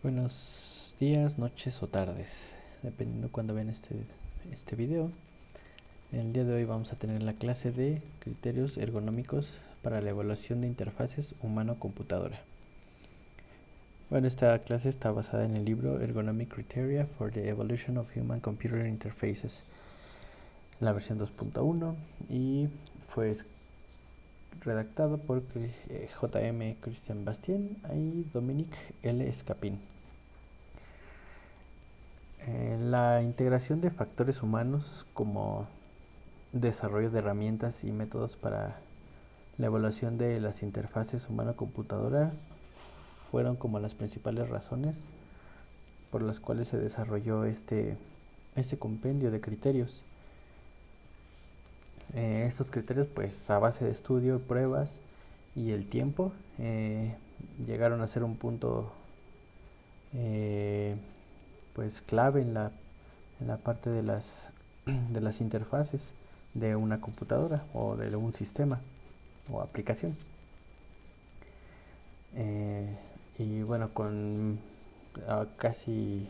Buenos días, noches o tardes, dependiendo cuando vean este video. El día de hoy vamos a tener la clase de criterios ergonómicos para la evaluación de interfaces humano-computadora. Bueno, esta clase está basada en el libro Ergonomic Criteria for the Evolution of Human-Computer Interfaces, la versión 2.1, y fue redactado por J.M. Christian Bastien y Dominique L. Scapin. La integración de factores humanos como desarrollo de herramientas y métodos para la evaluación de las interfaces humano-computadora fueron como las principales razones por las cuales se desarrolló este compendio de criterios. Estos criterios, pues a base de estudio, pruebas y el tiempo, llegaron a ser un punto pues clave en la parte de las interfaces de una computadora o de un sistema o aplicación. Y bueno, con casi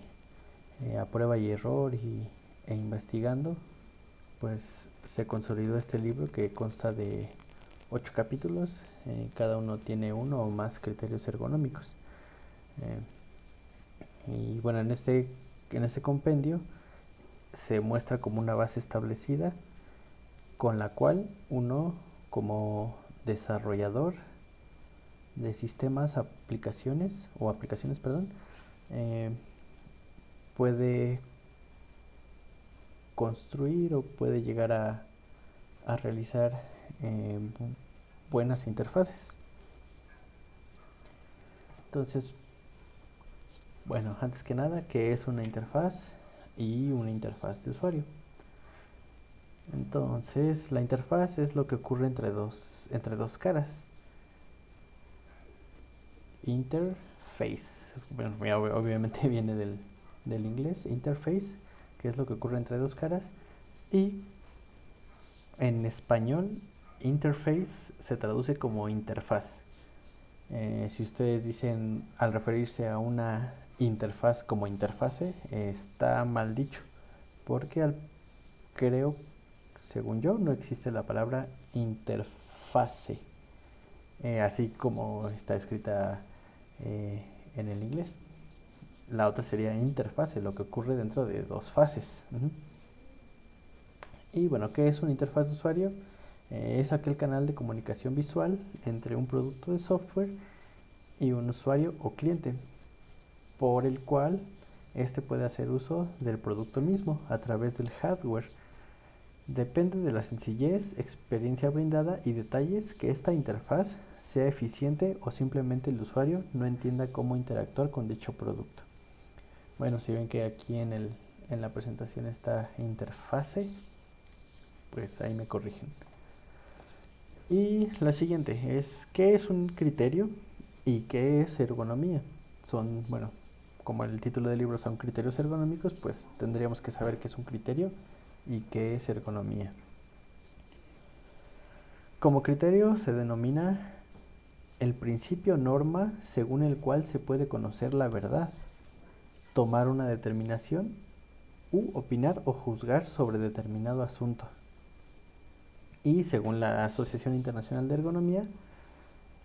a prueba y error e investigando, pues se consolidó este libro que consta de 8 capítulos. Cada uno tiene uno o más criterios ergonómicos. Y bueno, en este compendio se muestra como una base establecida con la cual uno, como desarrollador de sistemas, aplicaciones, puede construir o puede llegar a realizar buenas interfaces. Entonces, bueno, antes que nada, ¿qué es una interfaz y una interfaz de usuario? Entonces, la interfaz es lo que ocurre entre dos caras. Interface, bueno, obviamente viene del inglés, interface, que es lo que ocurre entre dos caras, y en español, interface se traduce como interfaz. Si ustedes dicen al referirse a una interfaz como interfase, está mal dicho, porque creo, según yo, no existe la palabra interfase, así como está escrita en el inglés. La otra sería interfase, lo que ocurre dentro de dos fases. Y bueno, ¿qué es una interfaz de usuario? Es aquel canal de comunicación visual entre un producto de software y un usuario o cliente, por el cual este puede hacer uso del producto mismo a través del hardware. Depende de la sencillez, experiencia brindada y detalles que esta interfaz sea eficiente o simplemente el usuario no entienda cómo interactuar con dicho producto. Bueno, si ven que aquí en la presentación está interfase, pues ahí me corrigen. Y la siguiente es, ¿qué es un criterio y qué es ergonomía? Son, bueno, como el título del libro son criterios ergonómicos, pues tendríamos que saber qué es un criterio y qué es ergonomía. Como criterio se denomina el principio norma según el cual se puede conocer la verdad, tomar una determinación u opinar o juzgar sobre determinado asunto. Y según la Asociación Internacional de Ergonomía,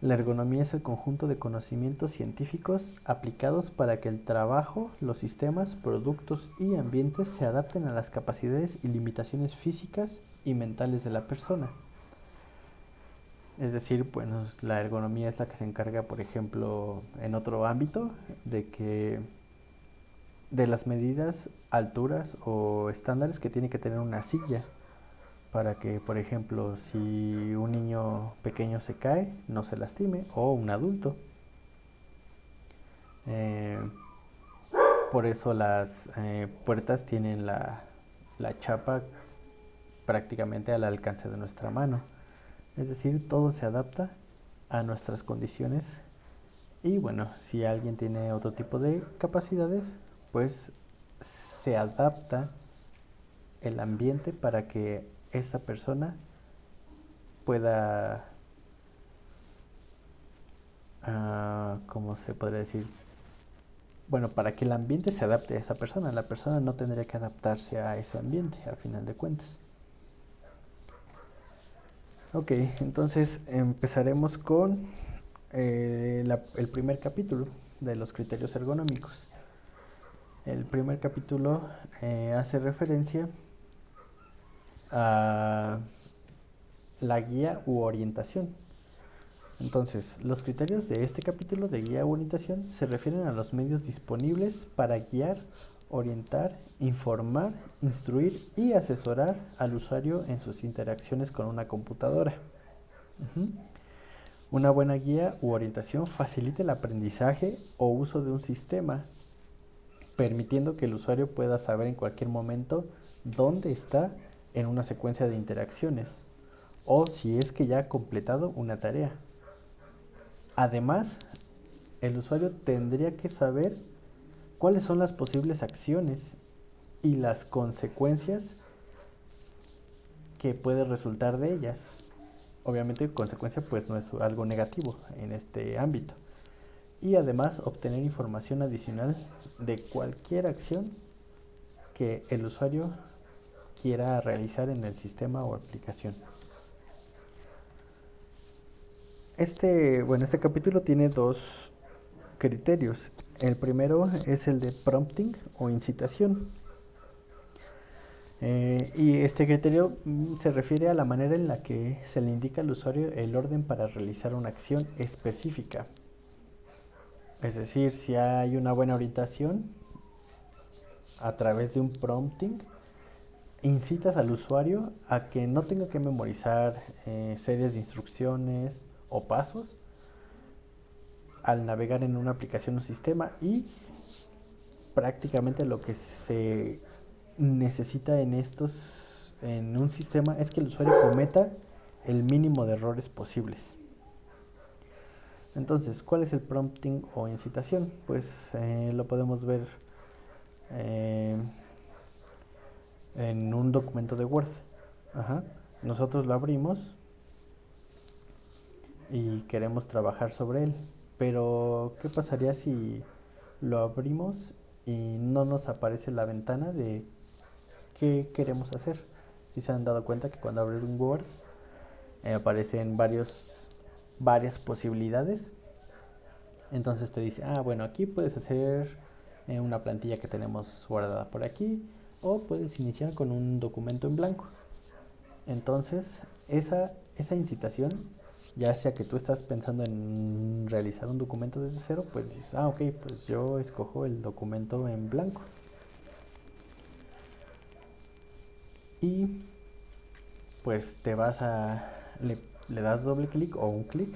la ergonomía es el conjunto de conocimientos científicos aplicados para que el trabajo, los sistemas, productos y ambientes se adapten a las capacidades y limitaciones físicas y mentales de la persona. Es decir, bueno, la ergonomía es la que se encarga, por ejemplo, en otro ámbito, de las medidas, alturas o estándares que tiene que tener una silla para que, por ejemplo, si un niño pequeño se cae, no se lastime, o un adulto. Por eso las puertas tienen la chapa prácticamente al alcance de nuestra mano. Es decir, todo se adapta a nuestras condiciones. Y bueno, si alguien tiene otro tipo de capacidades, pues se adapta el ambiente para que esa persona pueda, ¿cómo se podría decir? bueno, para que el ambiente se adapte a esa persona. La persona no tendría que adaptarse a ese ambiente, al final de cuentas. Ok, entonces empezaremos con el primer capítulo de los criterios ergonómicos. El primer capítulo hace referencia a la guía u orientación. Entonces, los criterios de este capítulo de guía u orientación se refieren a los medios disponibles para guiar, orientar, informar, instruir y asesorar al usuario en sus interacciones con una computadora. Una buena guía u orientación facilita el aprendizaje o uso de un sistema, permitiendo que el usuario pueda saber en cualquier momento dónde está en una secuencia de interacciones o si es que ya ha completado una tarea. Además, el usuario tendría que saber cuáles son las posibles acciones y las consecuencias que puede resultar de ellas. Obviamente, consecuencia pues no es algo negativo en este ámbito. Y además obtener información adicional de cualquier acción que el usuario quiera realizar en el sistema o aplicación. Este capítulo tiene dos criterios. El primero es el de prompting o incitación. Y este criterio se refiere a la manera en la que se le indica al usuario el orden para realizar una acción específica. Es decir, si hay una buena orientación a través de un prompting, incitas al usuario a que no tenga que memorizar series de instrucciones o pasos al navegar en una aplicación o sistema, y prácticamente lo que se necesita en un sistema es que el usuario cometa el mínimo de errores posibles. Entonces, ¿cuál es el prompting o incitación? Pues lo podemos ver en un documento de Word. Nosotros lo abrimos y queremos trabajar sobre él, pero ¿qué pasaría si lo abrimos y no nos aparece la ventana de qué queremos hacer? Si se han dado cuenta que cuando abres un Word aparecen varias posibilidades. Entonces te dice, bueno, aquí puedes hacer una plantilla que tenemos guardada por aquí, o puedes iniciar con un documento en blanco. Entonces, esa incitación, ya sea que tú estás pensando en realizar un documento desde cero, pues dices, ok, pues yo escojo el documento en blanco. Y pues te vas le das doble clic o un clic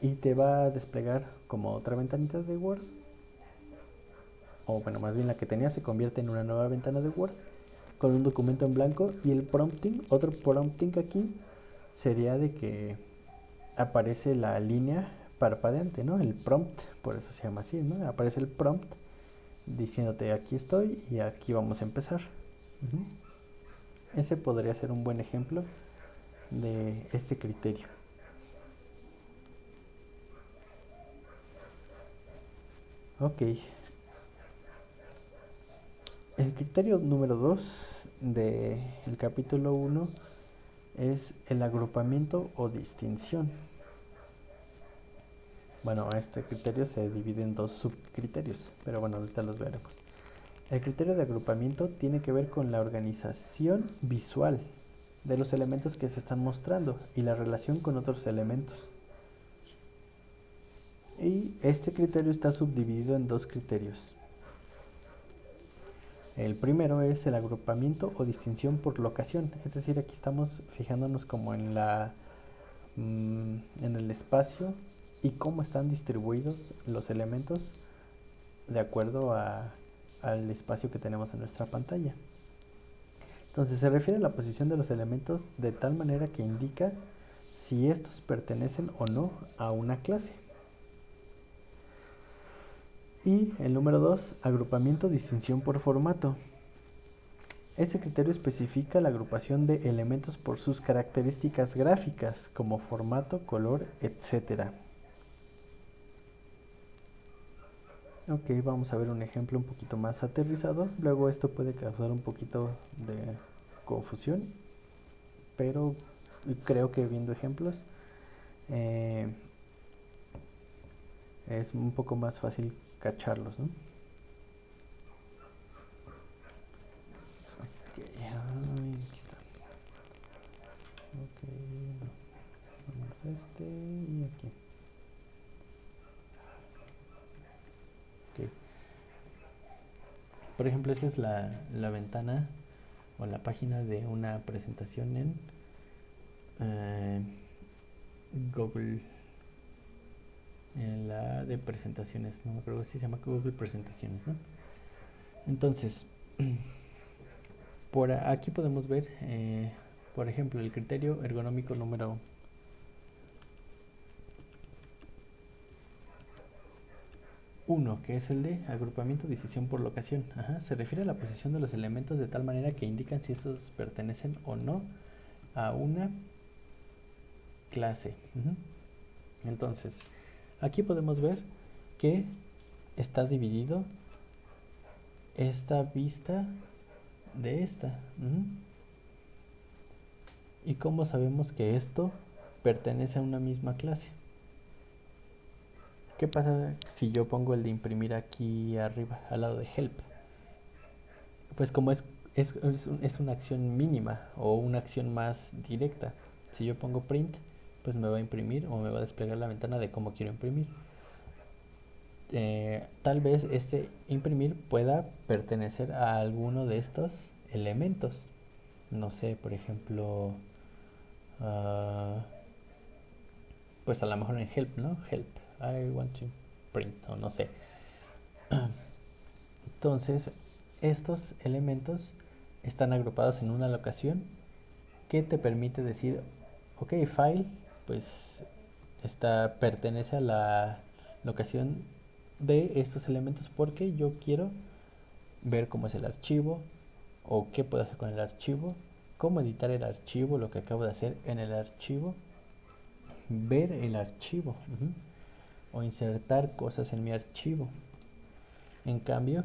y te va a desplegar como otra ventanita de Word, o bueno, más bien la que tenía se convierte en una nueva ventana de Word con un documento en blanco. Y el prompting, otro prompting aquí sería de que aparece la línea parpadeante, ¿no? El prompt, por eso se llama así, ¿no? Aparece el prompt diciéndote aquí estoy y aquí vamos a empezar. Ese podría ser un buen ejemplo de este criterio. Ok. El criterio número 2 del capítulo 1 es el agrupamiento o distinción. Bueno, este criterio se divide en dos subcriterios, pero bueno, ahorita los veremos. El criterio de agrupamiento tiene que ver con la organización visual de los elementos que se están mostrando y la relación con otros elementos. Y este criterio está subdividido en dos criterios. El primero es el agrupamiento o distinción por locación, es decir, aquí estamos fijándonos como en el espacio y cómo están distribuidos los elementos de acuerdo al espacio que tenemos en nuestra pantalla. Entonces se refiere a la posición de los elementos de tal manera que indica si estos pertenecen o no a una clase. Y el número 2, agrupamiento, distinción por formato. Este criterio especifica la agrupación de elementos por sus características gráficas, como formato, color, etc. Ok, vamos a ver un ejemplo un poquito más aterrizado. Luego esto puede causar un poquito de confusión, pero creo que viendo ejemplos eh, es un poco más fácil cacharlos, ¿no? Ok, aquí está. Ok, no. Vamos a este y aquí. Ok. Por ejemplo, esta es la ventana o la página de una presentación en Google, en la de presentaciones, no me acuerdo si se llama Google Presentaciones, ¿no? Entonces, por aquí podemos ver, por ejemplo, el criterio ergonómico número 1, que es el de agrupamiento, decisión por locación. Ajá, se refiere a la posición de los elementos de tal manera que indican si estos pertenecen o no a una clase. Entonces, aquí podemos ver que está dividido esta vista de esta. ¿Y cómo sabemos que esto pertenece a una misma clase? ¿Qué pasa si yo pongo el de imprimir aquí arriba, al lado de help? Pues como es una acción mínima o una acción más directa. Si yo pongo print, pues me va a imprimir o me va a desplegar la ventana de cómo quiero imprimir. Tal vez este imprimir pueda pertenecer a alguno de estos elementos. No sé, por ejemplo, uh, pues a lo mejor en help, ¿no? Help, I want to print, o no sé. Entonces, estos elementos están agrupados en una locación que te permite decir, ok, file, pues pertenece a la locación de estos elementos porque yo quiero ver cómo es el archivo o qué puedo hacer con el archivo, cómo editar el archivo, lo que acabo de hacer en el archivo, ver el archivo o insertar cosas en mi archivo. En cambio,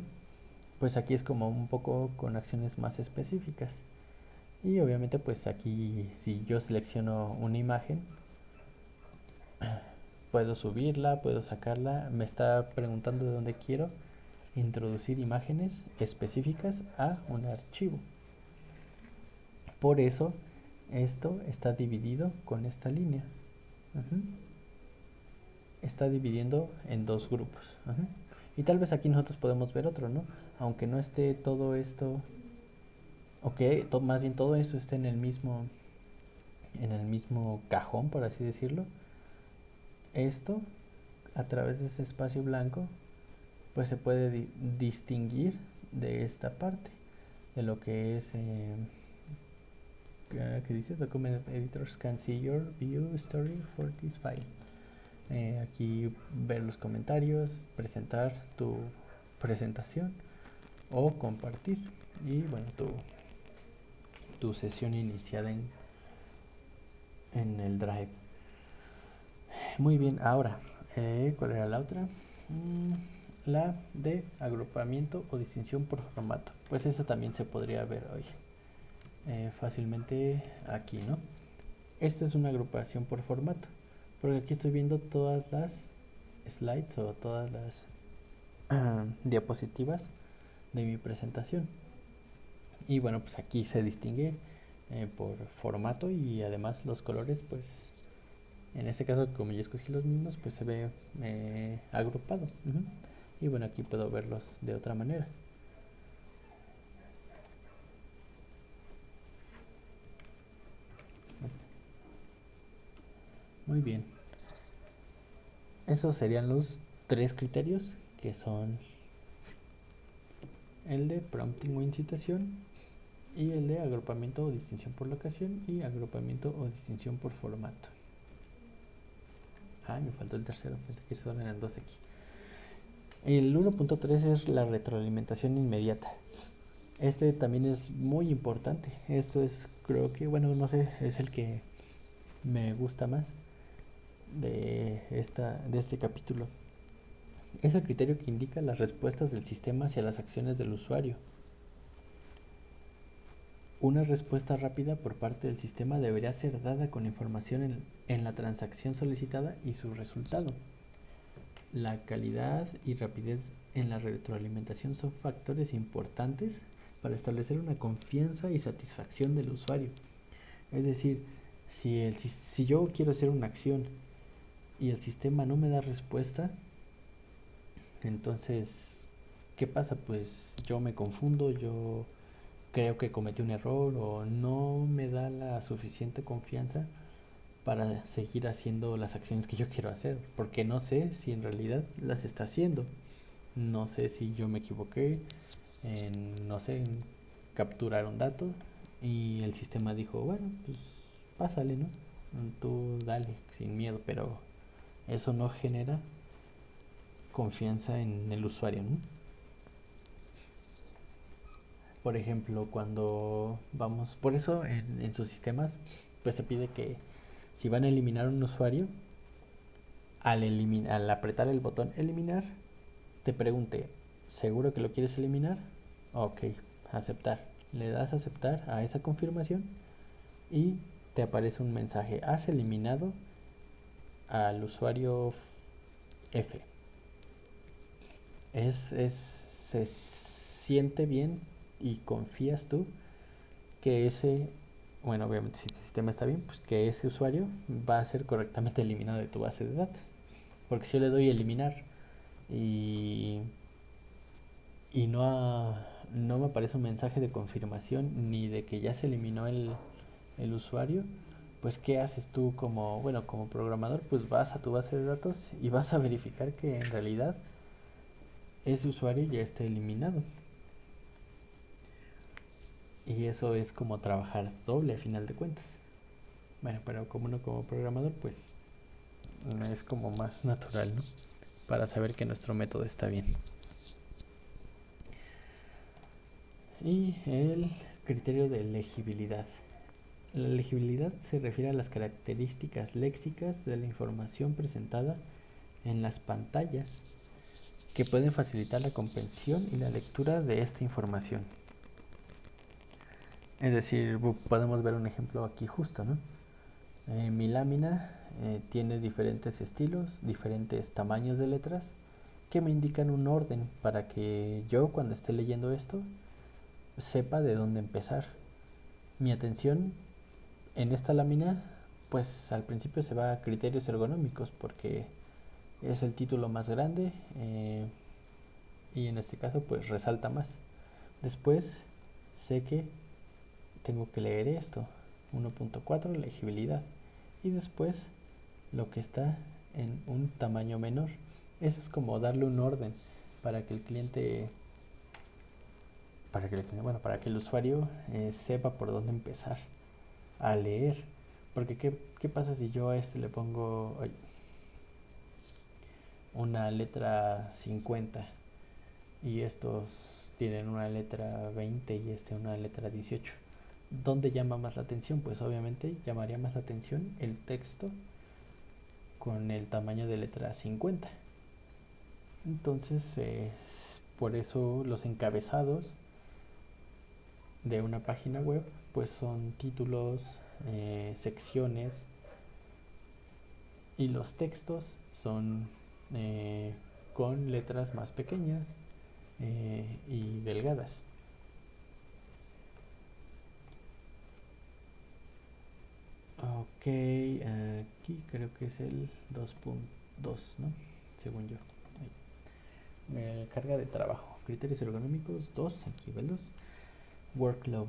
pues aquí es como un poco con acciones más específicas. Y obviamente pues aquí si yo selecciono una imagen, puedo subirla, puedo sacarla. Me está preguntando de dónde quiero introducir imágenes específicas a un archivo. Por eso esto está dividido con esta línea. Está dividiendo en dos grupos. Y tal vez aquí nosotros podemos ver otro, ¿no? Aunque no esté todo esto, ok, más bien todo esto esté en el mismo cajón, por así decirlo. Esto, a través de ese espacio blanco, pues se puede distinguir de esta parte, de lo que es, que dice Document Editors can see your view story for this file. Aquí ver los comentarios, presentar tu presentación o compartir. Y bueno, tu sesión iniciada en el Drive. Muy bien, ahora, ¿cuál era la otra? La de agrupamiento o distinción por formato. Pues esa también se podría ver hoy fácilmente aquí, ¿no? Esta es una agrupación por formato, porque aquí estoy viendo todas las slides o todas las diapositivas de mi presentación. Y bueno, pues aquí se distingue por formato y además los colores, pues en este caso como yo escogí los mismos, pues se ve agrupado. Y bueno, aquí puedo verlos de otra manera. Muy bien. Esos serían los tres criterios, que son el de prompting o incitación, y el de agrupamiento o distinción por locación y agrupamiento o distinción por formato. Me faltó el tercero, pensé que solo eran dos aquí. El 1.3 es la retroalimentación inmediata. Este también es muy importante. Esto es, creo que, bueno, no sé, es el que me gusta más de este capítulo. Es el criterio que indica las respuestas del sistema hacia las acciones del usuario. Una respuesta rápida por parte del sistema debería ser dada con información en la transacción solicitada y su resultado. La calidad y rapidez en la retroalimentación son factores importantes para establecer una confianza y satisfacción del usuario. Es decir, si yo quiero hacer una acción y el sistema no me da respuesta, entonces, ¿qué pasa? Pues yo me confundo, yo creo que cometí un error o no me da la suficiente confianza para seguir haciendo las acciones que yo quiero hacer, porque no sé si en realidad las está haciendo. No sé si yo me equivoqué no sé, en capturar un dato y el sistema dijo, bueno, pues pásale, ¿no? Tú dale, sin miedo, pero eso no genera confianza en el usuario, ¿no? Por ejemplo, cuando vamos, por eso en sus sistemas, pues se pide que si van a eliminar un usuario, al apretar el botón eliminar, te pregunte, ¿seguro que lo quieres eliminar? Ok, aceptar. Le das a aceptar a esa confirmación y te aparece un mensaje, has eliminado al usuario F. Se siente bien y confías tú que bueno, obviamente si tu sistema está bien, pues que ese usuario va a ser correctamente eliminado de tu base de datos. Porque si yo le doy eliminar y, y no me aparece un mensaje de confirmación ni de que ya se eliminó el usuario, pues ¿qué haces tú como programador? Pues vas a tu base de datos y vas a verificar que en realidad ese usuario ya está eliminado. Y eso es como trabajar doble a final de cuentas. Bueno, pero como uno como programador, pues es como más natural, ¿no? Para saber que nuestro método está bien. Y el criterio de legibilidad. La legibilidad se refiere a las características léxicas de la información presentada en las pantallas que pueden facilitar la comprensión y la lectura de esta información. Es decir, podemos ver un ejemplo aquí justo, ¿no? Mi lámina tiene diferentes estilos, diferentes tamaños de letras que me indican un orden para que yo cuando esté leyendo esto sepa de dónde empezar. Mi atención en esta lámina pues al principio se va a criterios ergonómicos porque es el título más grande y en este caso pues resalta más. Después sé que tengo que leer esto, 1.4 legibilidad, y después lo que está en un tamaño menor. Eso es como darle un orden para que el cliente, para que el usuario sepa por dónde empezar a leer. Porque ¿qué pasa si yo a este le pongo una letra 50 y estos tienen una letra 20 y una letra 18? ¿Dónde llama más la atención? Pues obviamente llamaría más la atención el texto con el tamaño de letra 50. Entonces, por eso los encabezados de una página web pues son títulos, secciones, y los textos son con letras más pequeñas y delgadas. Ok, aquí creo que es el 2.2, ¿no? Según yo. Carga de trabajo. Criterios ergonómicos 2, aquí ve el 2. Workload.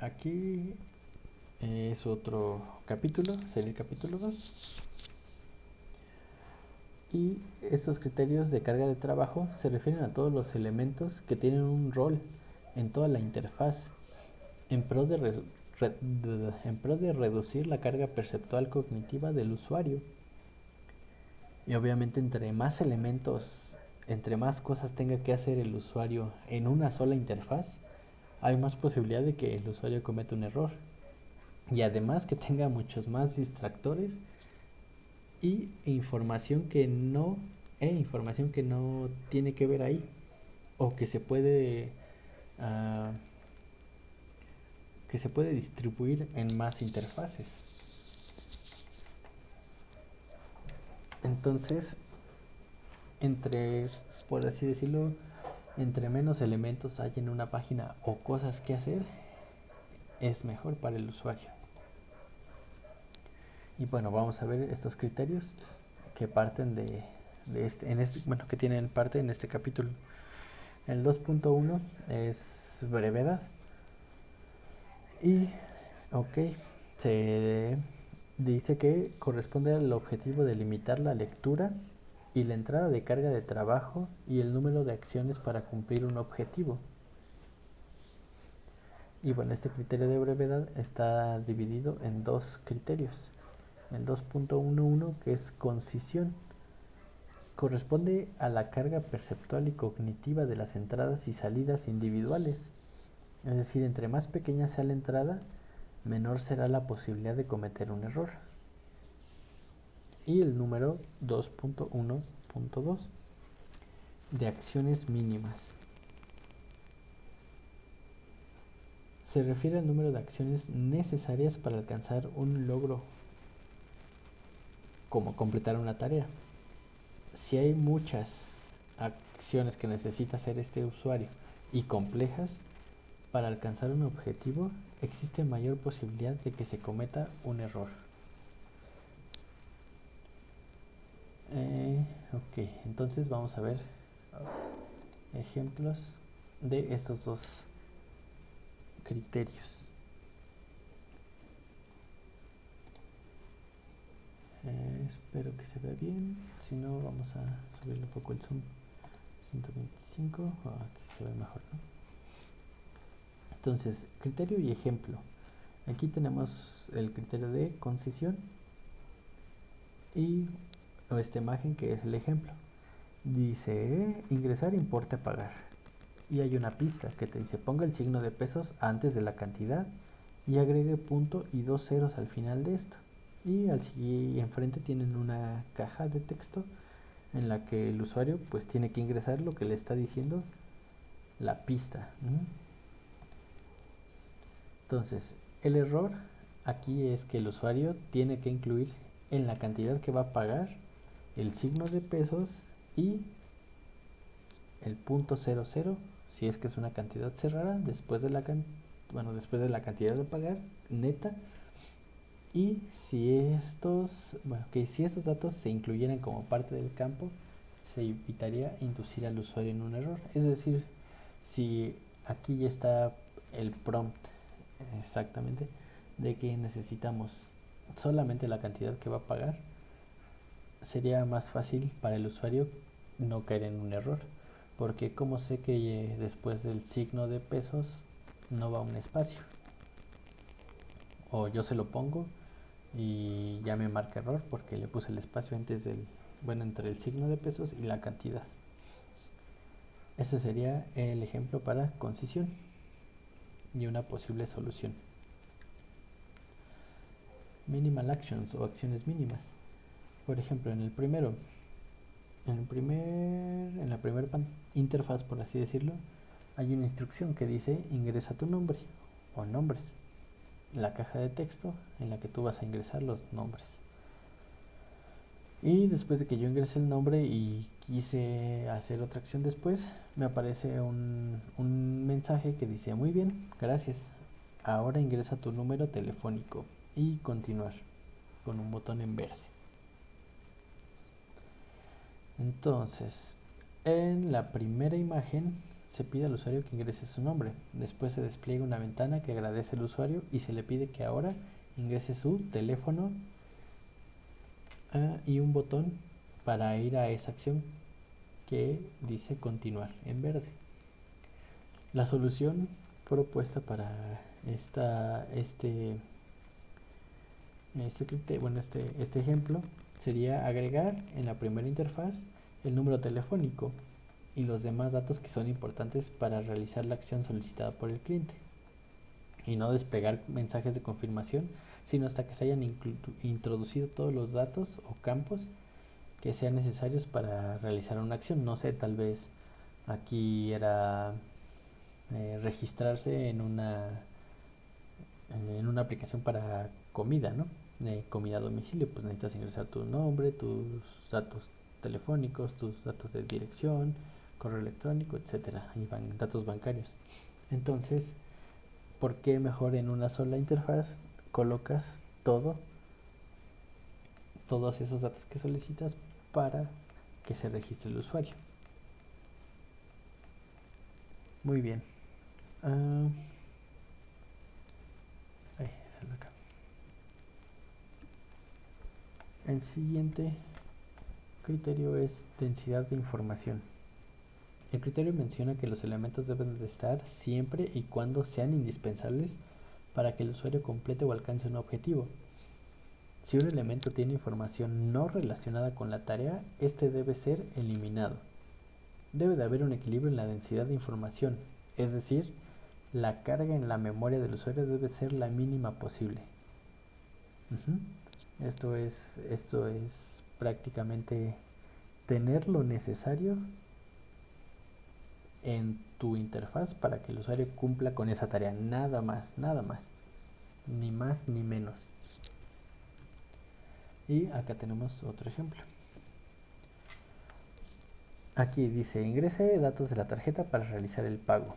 Aquí es otro capítulo, sería el capítulo 2. Y estos criterios de carga de trabajo se refieren a todos los elementos que tienen un rol en toda la interfaz en pro de reducir la carga perceptual cognitiva del usuario. Y obviamente entre más elementos, entre más cosas tenga que hacer el usuario en una sola interfaz, hay más posibilidad de que el usuario cometa un error. Y además que tenga muchos más distractores y información que no tiene que ver ahí o ah, que se puede distribuir en más interfaces. Entonces, entre, por así decirlo, entre menos elementos hay en una página o cosas que hacer, es mejor para el usuario. Y bueno, vamos a ver estos criterios que parten que tienen parte en este capítulo. El 2.1 es brevedad. Y, ok, se dice que corresponde al objetivo de limitar la lectura y la entrada de carga de trabajo y el número de acciones para cumplir un objetivo. Y bueno, este criterio de brevedad está dividido en dos criterios. El 2.11, que es concisión, corresponde a la carga perceptual y cognitiva de las entradas y salidas individuales. Es decir, entre más pequeña sea la entrada, menor será la posibilidad de cometer un error. Y el número 2.1.2, de acciones mínimas. Se refiere al número de acciones necesarias para alcanzar un logro, como completar una tarea. Si hay muchas acciones que necesita hacer este usuario y complejas, para alcanzar un objetivo existe mayor posibilidad de que se cometa un error. Ok, entonces vamos a ver ejemplos de estos dos criterios. Espero que se vea bien, si no vamos a subirle un poco el zoom. 125, aquí se ve mejor, ¿no? Entonces, criterio y ejemplo. Aquí tenemos el criterio de concisión y esta imagen que es el ejemplo. Dice ingresar importe a pagar. Y hay una pista que te dice ponga el signo de pesos antes de la cantidad y agregue punto y 2 ceros al final de esto. Y enfrente tienen una caja de texto en la que el usuario pues tiene que ingresar lo que le está diciendo la pista. Entonces, el error aquí es que el usuario tiene que incluir en la cantidad que va a pagar el signo de pesos y el punto 00 si es que es una cantidad cerrada después de la cantidad de pagar neta. Y si si estos datos se incluyeran como parte del campo, se evitaría inducir al usuario en un error. Es decir, si aquí ya está el prompt exactamente de que necesitamos solamente la cantidad que va a pagar, sería más fácil para el usuario no caer en un error. Porque como sé que después del signo de pesos no va un espacio, o yo se lo pongo y ya me marca error porque le puse el espacio entre el signo de pesos y la cantidad. Ese sería el ejemplo para concisión y una posible solución. Minimal actions o acciones mínimas. Por ejemplo, en la primera interfaz, por así decirlo, hay una instrucción que dice ingresa tu nombre o nombres. La caja de texto en la que tú vas a ingresar los nombres. Y después de que yo ingrese el nombre y quise hacer otra acción después, me aparece un mensaje que dice muy bien, gracias. Ahora ingresa tu número telefónico y continuar con un botón en verde. Entonces, en la primera imagen se pide al usuario que ingrese su nombre. Después se despliega una ventana que agradece al usuario y se le pide que ahora ingrese su teléfono y un botón para ir a esa acción que dice continuar en verde. La solución propuesta para este ejemplo sería agregar en la primera interfaz el número telefónico y los demás datos que son importantes para realizar la acción solicitada por el cliente y no desplegar mensajes de confirmación sino hasta que se hayan introducido todos los datos o campos que sean necesarios para realizar una acción. No sé, tal vez aquí era registrarse en una aplicación para comida, ¿no? De comida a domicilio, pues necesitas ingresar tu nombre, tus datos telefónicos, tus datos de dirección, correo electrónico, etcétera, y datos bancarios. Entonces, ¿por qué mejor en una sola interfaz colocas todos esos datos que solicitas para que se registre el usuario? Muy bien. El siguiente criterio es densidad de información. El criterio menciona que los elementos deben de estar siempre y cuando sean indispensables para que el usuario complete o alcance un objetivo. Si un elemento tiene información no relacionada con la tarea, este debe ser eliminado. Debe de haber un equilibrio en la densidad de información, es decir, la carga en la memoria del usuario debe ser la mínima posible. Esto es prácticamente tener lo necesario en tu interfaz para que el usuario cumpla con esa tarea. Nada más, ni más ni menos. Y acá tenemos otro ejemplo. Aquí dice: ingrese datos de la tarjeta para realizar el pago.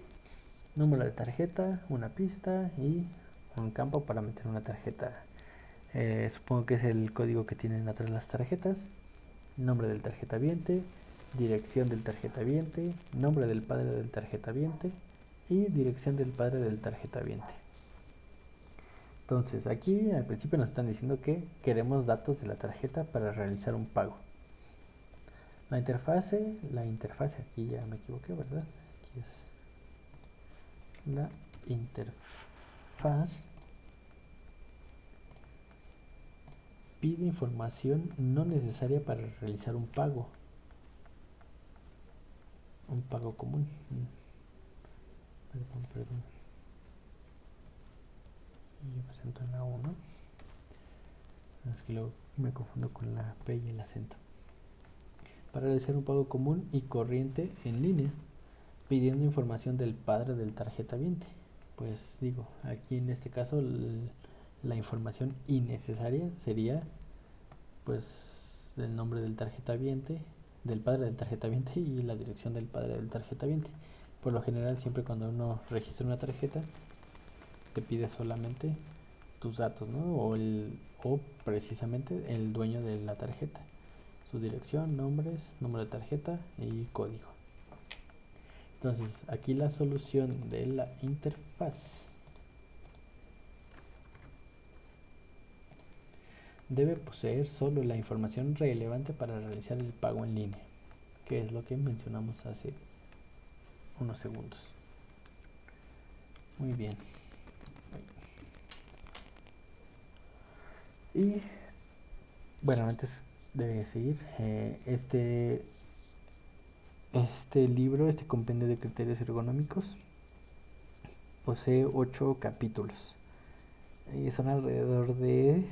Número de tarjeta, una pista y un campo para meter una tarjeta. Supongo que es el código que tienen atrás las tarjetas. Nombre del tarjetaviente, dirección del tarjetaviente, nombre del padre del tarjetaviente y dirección del padre del tarjetaviente. Entonces aquí al principio nos están diciendo que queremos datos de la tarjeta para realizar un pago. La interfase, aquí ya me equivoqué, ¿verdad? Aquí es la interfaz. Pide información no necesaria para realizar un pago común. Perdón. Yo me siento en la 1. Es que luego me confundo con la P y el acento. Para realizar un pago común y corriente en línea, pidiendo información del padre del tarjetaviente. Pues digo, aquí en este caso la información innecesaria sería pues el nombre del tarjetaviente, del padre del tarjetaviente y la dirección del padre del tarjetaviente. Por lo general, siempre cuando uno registra una tarjeta, te pide solamente tus datos, ¿no? O precisamente el dueño de la tarjeta. Su dirección, nombres, número de tarjeta y código. Entonces, aquí la solución de la interfaz debe poseer solo la información relevante para realizar el pago en línea, que es lo que mencionamos hace unos segundos. Muy bien. Y bueno, antes de seguir, este libro, este compendio de criterios ergonómicos, posee 8 capítulos. Y son alrededor de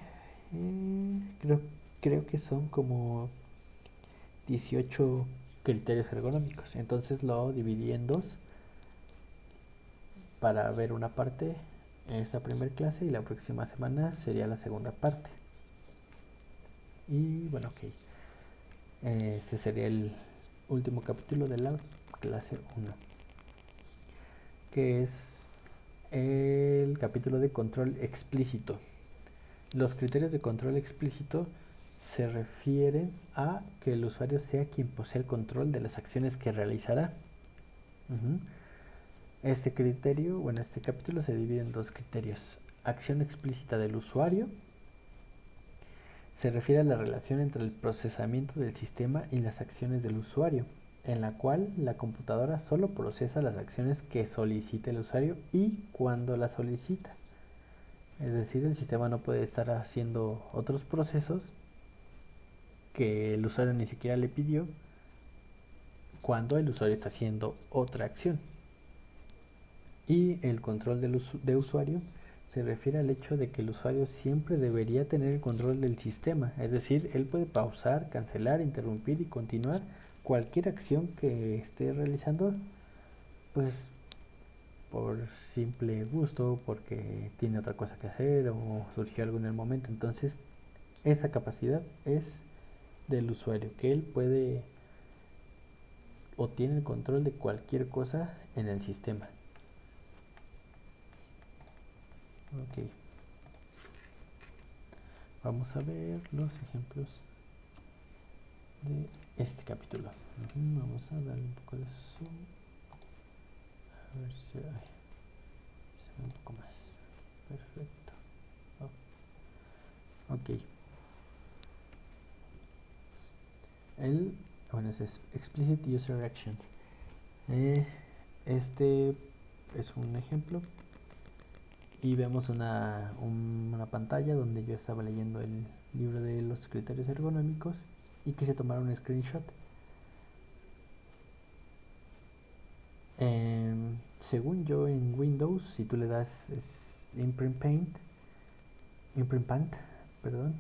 creo que son como 18 criterios ergonómicos. Entonces lo dividí en dos para ver una parte esta primera clase y la próxima semana sería la segunda parte. Y bueno, ok. Este sería el último capítulo de la clase 1, que es el capítulo de control explícito. Los criterios de control explícito se refieren a que el usuario sea quien posee el control de las acciones que realizará. Este capítulo se divide en dos criterios. Acción explícita del usuario se refiere a la relación entre el procesamiento del sistema y las acciones del usuario, en la cual la computadora solo procesa las acciones que solicita el usuario y cuando las solicita. Es decir, el sistema no puede estar haciendo otros procesos que el usuario ni siquiera le pidió cuando el usuario está haciendo otra acción. Y el control de usuario se refiere al hecho de que el usuario siempre debería tener el control del sistema, es decir, él puede pausar, cancelar, interrumpir y continuar cualquier acción que esté realizando, pues por simple gusto, porque tiene otra cosa que hacer o surgió algo en el momento. Entonces, esa capacidad es del usuario, que él puede o tiene el control de cualquier cosa en el sistema. Ok, vamos a ver los ejemplos de este capítulo. Vamos a darle un poco de zoom. A ver si se ve un poco más. Perfecto. Ok. Bueno, es Explicit User Actions. Este es un ejemplo y vemos una pantalla donde yo estaba leyendo el libro de los criterios ergonómicos y quise tomar un screenshot. Según yo, en Windows, si tú le das Imprint Paint, perdón,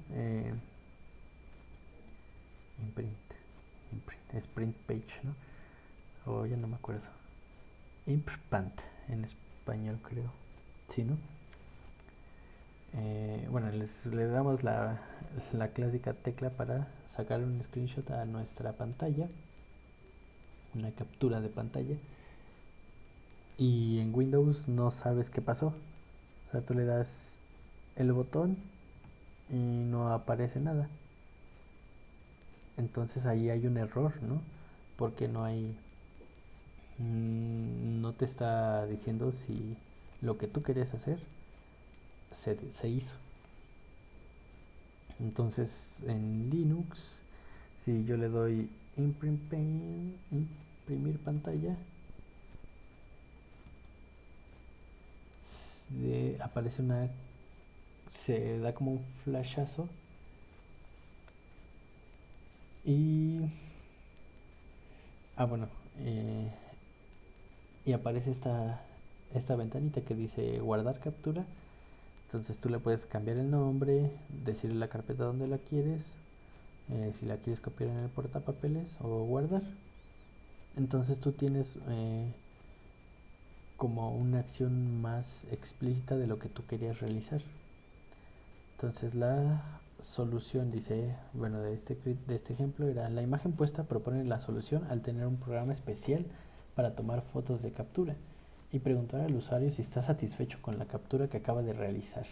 es print page, ¿no? O ya no me acuerdo. Imprint en español, creo. Sí, ¿no? Bueno, le damos la clásica tecla para sacar un screenshot a nuestra pantalla, una captura de pantalla, y en Windows no sabes qué pasó. O sea, tú le das el botón y no aparece nada. Entonces ahí hay un error, ¿no? Porque no te está diciendo si lo que tú querías hacer se hizo. Entonces en Linux, si yo le doy imprimir pantalla, aparece se da como un flashazo y bueno, y aparece esta ventanita que dice guardar captura. Entonces tú le puedes cambiar el nombre, decirle la carpeta donde la quieres, si la quieres copiar en el portapapeles o guardar. Entonces tú tienes como una acción más explícita de lo que tú querías realizar. Entonces la solución dice, bueno, de este ejemplo era: la imagen puesta propone la solución al tener un programa especial para tomar fotos de captura y preguntar al usuario si está satisfecho con la captura que acaba de realizar.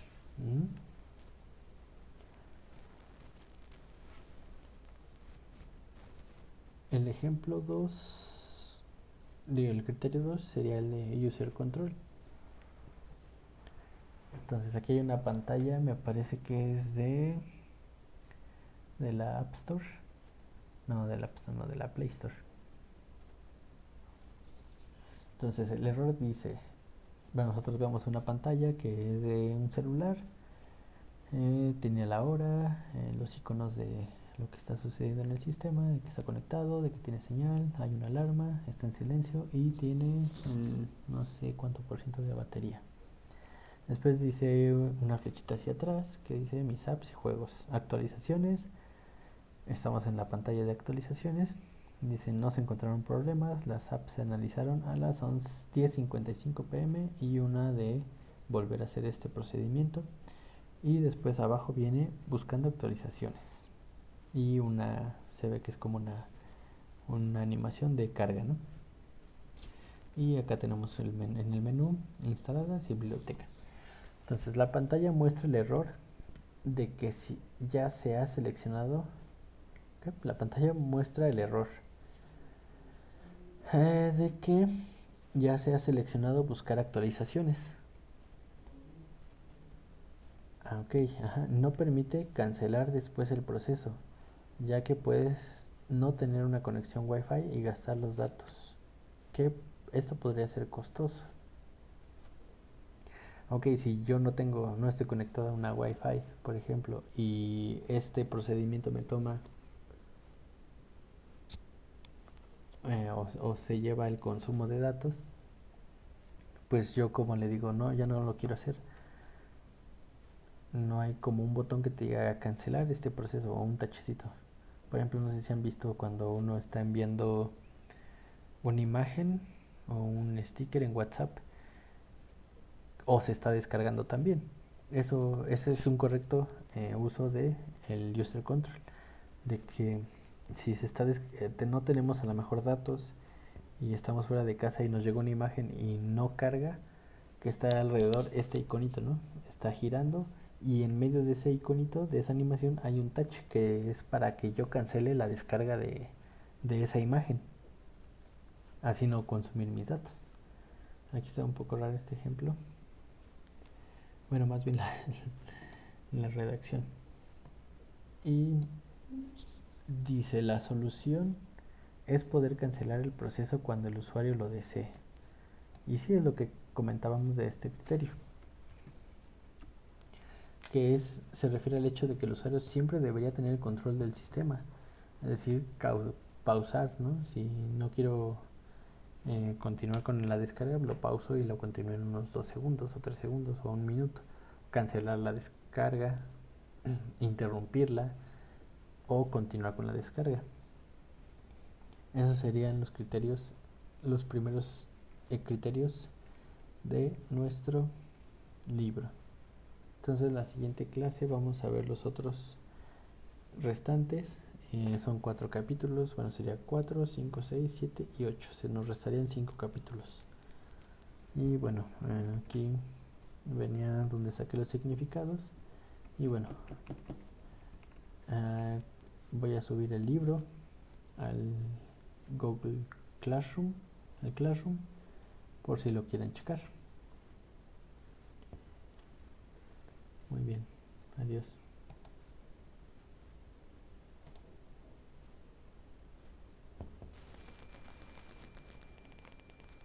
El ejemplo 2, el criterio 2 sería el de User Control. Entonces aquí hay una pantalla, me parece que es de la App Store. No, de la App Store, no, de la Play Store. Entonces el error dice, bueno, nosotros vemos una pantalla que es de un celular, tiene la hora, los iconos de lo que está sucediendo en el sistema, de que está conectado, de que tiene señal, hay una alarma, está en silencio y tiene no sé cuánto por ciento de batería. Después dice una flechita hacia atrás que dice mis apps y juegos, actualizaciones. Estamos en la pantalla de actualizaciones. Dice no se encontraron problemas, las apps se analizaron a las 10:55 pm y una de volver a hacer este procedimiento. Y después abajo viene buscando actualizaciones. Y se ve que es como una animación de carga, ¿no? Y acá tenemos en el menú instaladas y biblioteca. Entonces la pantalla muestra el error de que si ya se ha seleccionado, la pantalla muestra el error de que ya se ha seleccionado buscar actualizaciones. Ok, no permite cancelar después el proceso, ya que puedes no tener una conexión Wi-Fi y gastar los datos, que esto podría ser costoso. Ok, si yo no estoy conectado a una Wi-Fi, por ejemplo, y este procedimiento me toma o se lleva el consumo de datos, pues yo como le digo, no, ya no lo quiero hacer. no hay como un botón que te diga cancelar este proceso o un tachecito. Por ejemplo, no sé si han visto cuando uno está enviando una imagen o un sticker en WhatsApp o se está descargando también. Ese es un correcto uso de el user control, de que si no tenemos a lo mejor datos y estamos fuera de casa y nos llega una imagen y no carga, que está alrededor este iconito, ¿no? Está girando y en medio de ese iconito, de esa animación, hay un touch que es para que yo cancele la descarga de esa imagen, así no consumir mis datos. Aquí está un poco raro este ejemplo. Bueno, más bien la redacción. Y dice, la solución es poder cancelar el proceso cuando el usuario lo desee. Y sí es lo que comentábamos de este criterio, que se refiere al hecho de que el usuario siempre debería tener el control del sistema, es decir, pausar, ¿no? Si no quiero continuar con la descarga, lo pauso y lo continúo en unos 2 segundos o 3 segundos o un minuto. Cancelar la descarga, interrumpirla o continuar con la descarga. Esos serían los criterios, los primeros criterios de nuestro libro. Entonces la siguiente clase vamos a ver los otros restantes. Son 4 capítulos, bueno, sería 4, 5, 6, 7 y 8. Se nos restarían 5 capítulos. Y bueno, aquí venía donde saqué los significados. Y bueno, voy a subir el libro al Google Classroom, al Classroom, por si lo quieren checar. Muy bien, adiós.